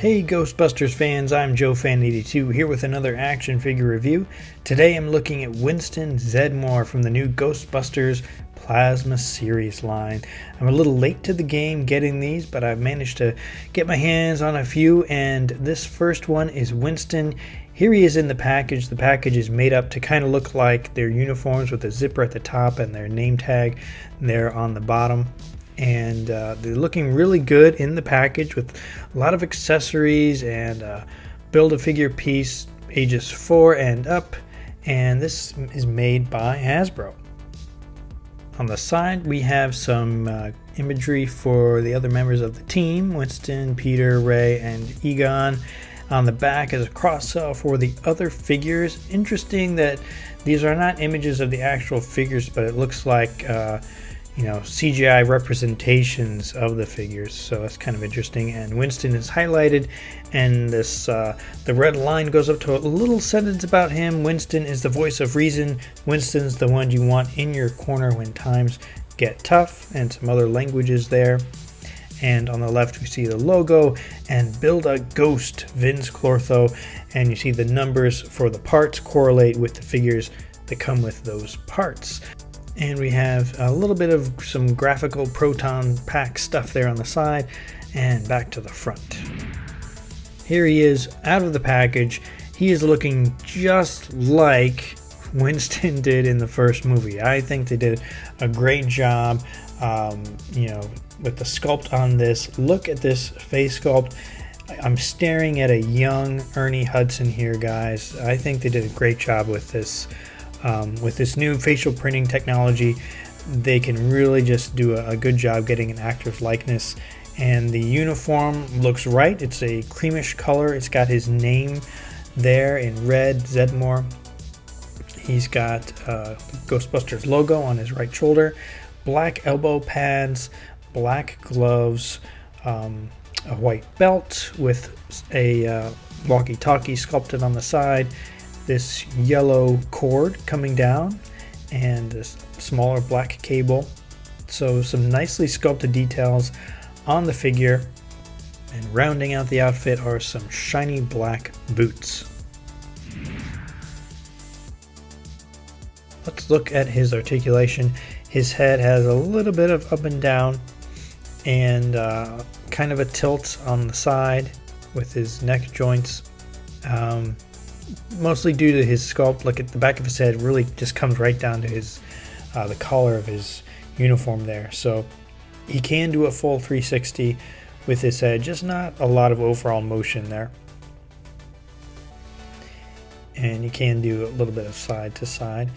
Hey Ghostbusters fans, I'm JoeFan82 here with another action figure review. Today I'm looking at Winston Zeddemore from the new Ghostbusters Plasma Series line. I'm a little late to the game getting these, but I've managed to get my hands on a few, and this first one is Winston. Here he is in the package. The package is made up to kind of look like their uniforms with a zipper at the top and their name tag there on the bottom. And they're looking really good in the package with a lot of accessories and build-a-figure piece ages 4 and up, and this is made by Hasbro. On the side we have some imagery for the other members of the team, Winston, Peter, Ray, and Egon. On the back is a cross-sell for the other figures. Interesting that these are not images of the actual figures, but it looks like CGI representations of the figures, so that's kind of interesting. And Winston is highlighted, and this the red line goes up to a little sentence about him. Winston is the voice of reason. Winston's the one you want in your corner when times get tough, and some other languages there. And on the left we see the logo and build a ghost, Vince Clortho, and you see the numbers for the parts correlate with the figures that come with those parts. And we have a little bit of some graphical Proton Pack stuff there on the side, and back to the front. Here he is out of the package. He is looking just like Winston did in the first movie. I think they did a great job, with the sculpt on this. Look at this face sculpt. I'm staring at a young Ernie Hudson here, guys. I think they did a great job with this. With this new facial printing technology, they can really just do a good job getting an actor's likeness. And the uniform looks right. It's a creamish color. It's got his name there in red, Zeddemore. He's got Ghostbusters logo on his right shoulder, black elbow pads, black gloves, a white belt with a walkie-talkie sculpted on the side, this yellow cord coming down, and this smaller black cable. So some nicely sculpted details on the figure, and rounding out the outfit are some shiny black boots. Let's look at his articulation. His head has a little bit of up and down, and kind of a tilt on the side with his neck joints. Mostly due to his sculpt. Look at the back of his head, really just comes right down to his the collar of his uniform there. So he can do a full 360 with his head, just not a lot of overall motion there. And he can do a little bit of side to side.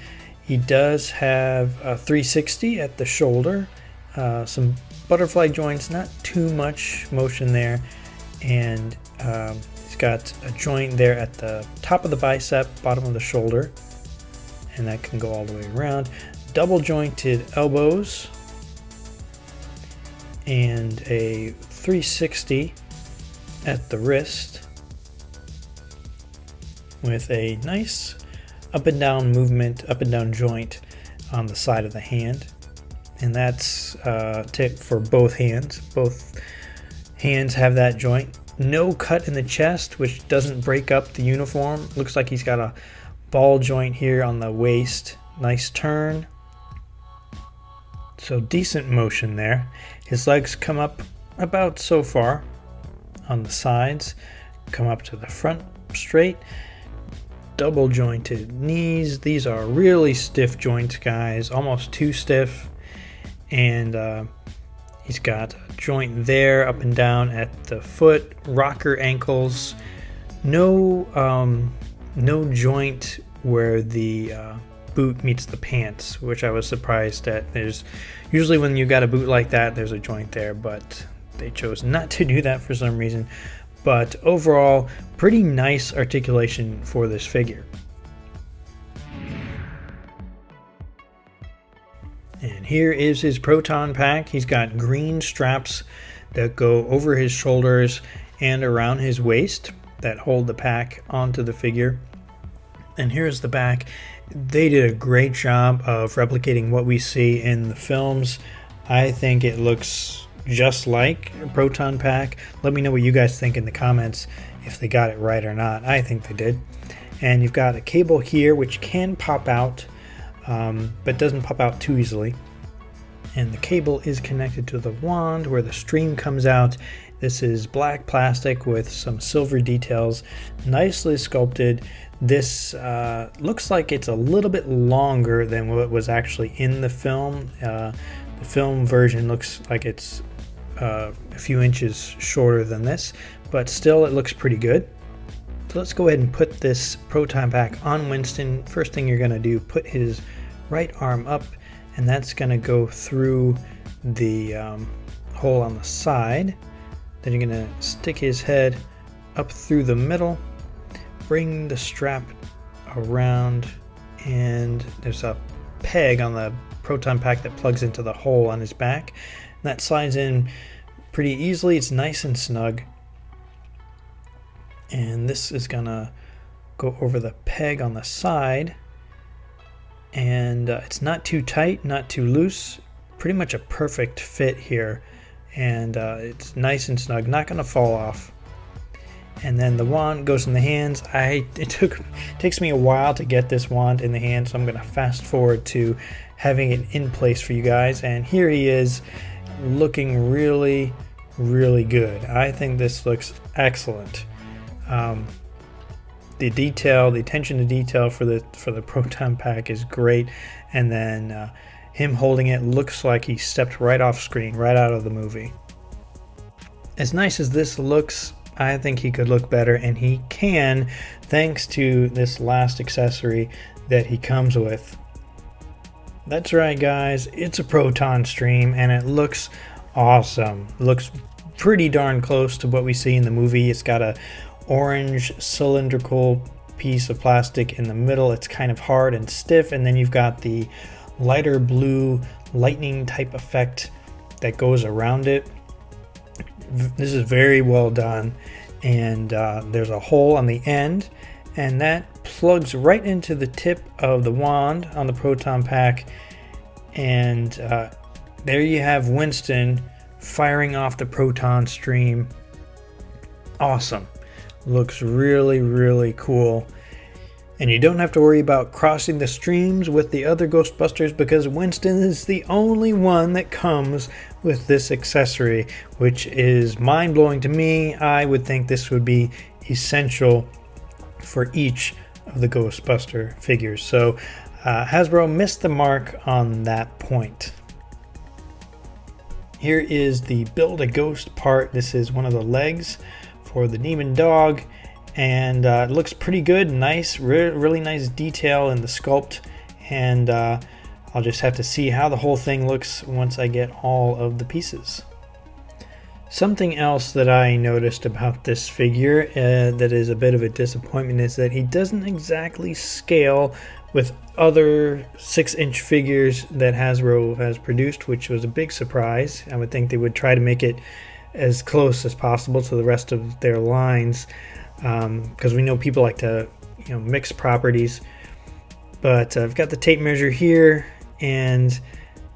He does have a 360 at the shoulder, some butterfly joints, not too much motion there, and he's got a joint there at the top of the bicep, bottom of the shoulder, and that can go all the way around. Double jointed elbows, and a 360 at the wrist with a nice up and down movement, up and down joint on the side of the hand. And that's tip for both hands. Both hands have that joint. No cut in the chest, which doesn't break up the uniform. Looks like he's got a ball joint here on the waist. Nice turn. So decent motion there. His legs come up about so far on the sides. Come up to the front straight. Double jointed knees. These are really stiff joints, guys. Almost too stiff. And he's got a joint there up and down at the foot, rocker ankles. No joint where the boot meets the pants, which I was surprised at. There's usually, when you got a boot like that, there's a joint there, but they chose not to do that for some reason. But overall, pretty nice articulation for this figure. And here is his Proton Pack. He's got green straps that go over his shoulders and around his waist that hold the pack onto the figure. And here's the back. They did a great job of replicating what we see in the films. I think it looks just like Proton Pack. Let me know what you guys think in the comments if they got it right or not. I think they did. And you've got a cable here which can pop out, but doesn't pop out too easily. And the cable is connected to the wand where the stream comes out. This is black plastic with some silver details, nicely sculpted. This looks like it's a little bit longer than what was actually in the film. The film version looks like it's a few inches shorter than this, but still it looks pretty good. So let's go ahead and put this Proton Pack on Winston. First thing you're going to do, put his right arm up, and that's going to go through the hole on the side. Then you're going to stick his head up through the middle, bring the strap around, and there's a peg on the Proton Pack that plugs into the hole on his back. And that slides in pretty easily. It's nice and snug. And this is going to go over the peg on the side. And it's not too tight, not too loose. Pretty much a perfect fit here. And it's nice and snug, not going to fall off. And then the wand goes in the hands. It takes me a while to get this wand in the hand, so I'm going to fast forward to having it in place for you guys. And here he is, looking really, really good. I think this looks excellent. The detail, the attention to detail for the Proton Pack is great, and then him holding it looks like he stepped right off screen, right out of the movie. As nice as this looks, I think he could look better, and he can, thanks to this last accessory that he comes with. That's right, guys, it's a proton stream, and it looks awesome. It looks pretty darn close to what we see in the movie. It's got a orange cylindrical piece of plastic in the middle. It's kind of hard and stiff, and then you've got the lighter blue lightning type effect that goes around it. This is very well done, and there's a hole on the end, and that plugs right into the tip of the wand on the Proton Pack, and there you have Winston firing off the proton stream. Awesome. Looks really, really cool. And you don't have to worry about crossing the streams with the other Ghostbusters, because Winston is the only one that comes with this accessory, which is mind-blowing to me. I would think this would be essential for each of the Ghostbuster figures. So Hasbro missed the mark on that point. Here is the Build-A-Ghost part. This is one of the legs for the demon dog, and it looks pretty good. Nice, really nice detail in the sculpt, and I'll just have to see how the whole thing looks once I get all of the pieces. Something else that I noticed about this figure that is a bit of a disappointment is that he doesn't exactly scale with other 6-inch figures that Hasbro has produced, which was a big surprise. I would think they would try to make it as close as possible to the rest of their lines, because we know people like to mix properties. But I've got the tape measure here, and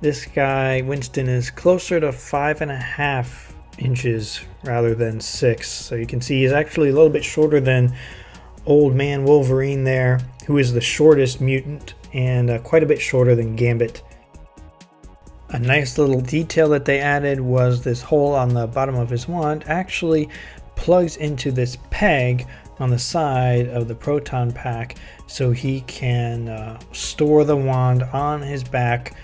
this guy Winston is closer to 5.5 inches rather than 6, so you can see he's actually a little bit shorter than Old Man Wolverine there, who is the shortest mutant, and quite a bit shorter than Gambit. A nice little detail that they added was this hole on the bottom of his wand actually plugs into this peg on the side of the Proton Pack, so he can store the wand on his back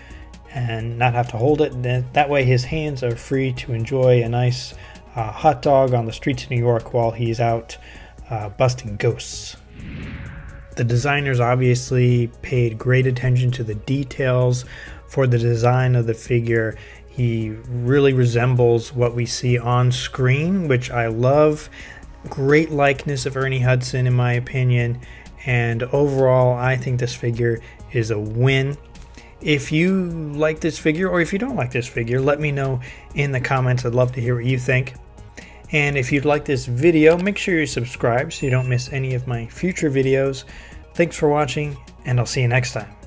and not have to hold it. That way his hands are free to enjoy a nice hot dog on the streets of New York while he's out busting ghosts. The designers obviously paid great attention to the details for the design of the figure. He really resembles what we see on screen, which I love. Great likeness of Ernie Hudson in my opinion, and overall I think this figure is a win. If you like this figure, or if you don't like this figure, let me know in the comments. I'd love to hear what you think. And if you'd like this video, make sure you subscribe so you don't miss any of my future videos. Thanks for watching, and I'll see you next time.